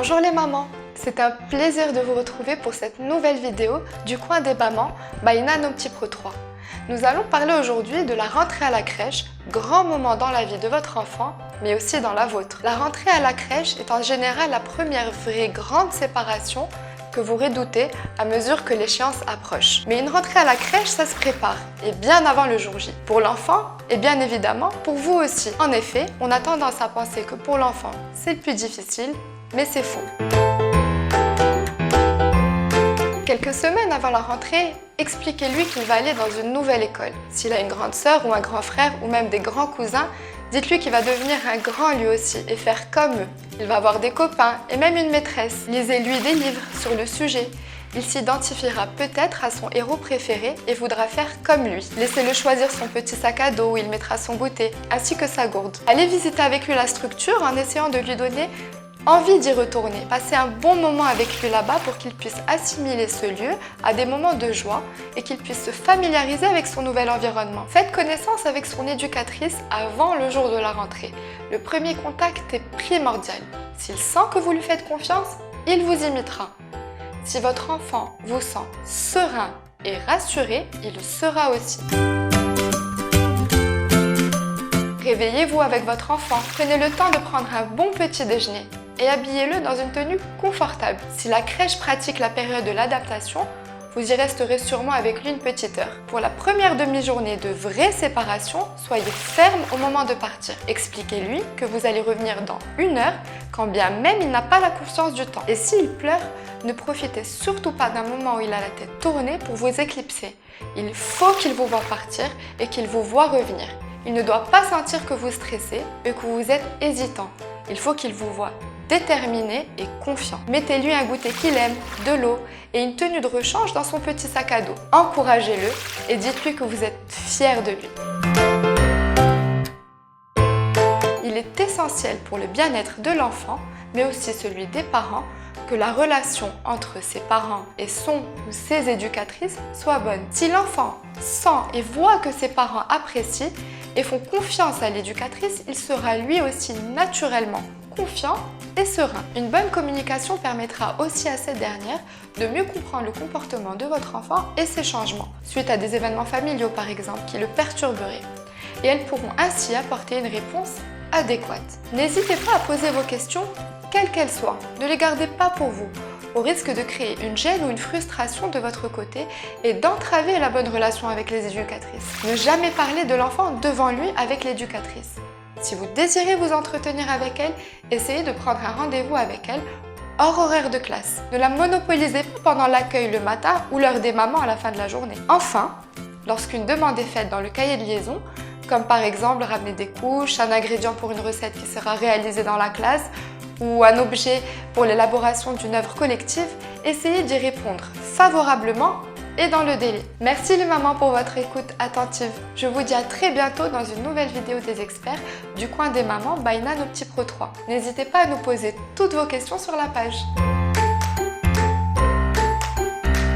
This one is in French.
Bonjour les mamans, c'est un plaisir de vous retrouver pour cette nouvelle vidéo du coin des mamans by Nano Petit Pro 3. Nous allons parler aujourd'hui de la rentrée à la crèche, grand moment dans la vie de votre enfant, mais aussi dans la vôtre. La rentrée à la crèche est en général la première vraie grande séparation que vous redoutez à mesure que l'échéance approche. Mais une rentrée à la crèche, ça se prépare, et bien avant le jour J. Pour l'enfant, et bien évidemment pour vous aussi. En effet, on a tendance à penser que pour l'enfant, c'est le plus difficile, mais c'est faux. Quelques semaines avant la rentrée, expliquez-lui qu'il va aller dans une nouvelle école. S'il a une grande sœur ou un grand frère ou même des grands cousins, dites-lui qu'il va devenir un grand lui aussi et faire comme eux. Il va avoir des copains et même une maîtresse. Lisez-lui des livres sur le sujet. Il s'identifiera peut-être à son héros préféré et voudra faire comme lui. Laissez-le choisir son petit sac à dos où il mettra son goûter, ainsi que sa gourde. Allez visiter avec lui la structure en essayant de lui donner envie d'y retourner. Passez un bon moment avec lui là-bas pour qu'il puisse assimiler ce lieu à des moments de joie et qu'il puisse se familiariser avec son nouvel environnement. Faites connaissance avec son éducatrice avant le jour de la rentrée. Le premier contact est primordial. S'il sent que vous lui faites confiance, il vous imitera. Si votre enfant vous sent serein et rassuré, il le sera aussi. Réveillez-vous avec votre enfant. Prenez le temps de prendre un bon petit déjeuner et habillez-le dans une tenue confortable. Si la crèche pratique la période de l'adaptation, vous y resterez sûrement avec lui une petite heure. Pour la première demi-journée de vraie séparation, soyez ferme au moment de partir. Expliquez-lui que vous allez revenir dans 1 heure, quand bien même il n'a pas la conscience du temps. Et s'il pleure, ne profitez surtout pas d'un moment où il a la tête tournée pour vous éclipser. Il faut qu'il vous voie partir et qu'il vous voie revenir. Il ne doit pas sentir que vous stressez et que vous êtes hésitant. Il faut qu'il vous voie déterminé et confiant. Mettez-lui un goûter qu'il aime, de l'eau et une tenue de rechange dans son petit sac à dos. Encouragez-le et dites-lui que vous êtes fiers de lui. Il est essentiel pour le bien-être de l'enfant, mais aussi celui des parents, que la relation entre ses parents et son ou ses éducatrices soit bonne. Si l'enfant sent et voit que ses parents apprécient et font confiance à l'éducatrice, il sera lui aussi naturellement confiant et serein. Une bonne communication permettra aussi à cette dernière de mieux comprendre le comportement de votre enfant et ses changements, suite à des événements familiaux par exemple qui le perturberaient. Et elles pourront ainsi apporter une réponse adéquate. N'hésitez pas à poser vos questions, quelles qu'elles soient. Ne les gardez pas pour vous, au risque de créer une gêne ou une frustration de votre côté et d'entraver la bonne relation avec les éducatrices. Ne jamais parler de l'enfant devant lui avec l'éducatrice. Si vous désirez vous entretenir avec elle, essayez de prendre un rendez-vous avec elle hors horaire de classe. Ne la monopolisez pas pendant l'accueil le matin ou l'heure des mamans à la fin de la journée. Enfin, lorsqu'une demande est faite dans le cahier de liaison, comme par exemple ramener des couches, un ingrédient pour une recette qui sera réalisée dans la classe ou un objet pour l'élaboration d'une œuvre collective, essayez d'y répondre favorablement et dans le délai. Merci les mamans pour votre écoute attentive. Je vous dis à très bientôt dans une nouvelle vidéo des experts du coin des mamans by Nano Petit Pro 3. N'hésitez pas à nous poser toutes vos questions sur la page.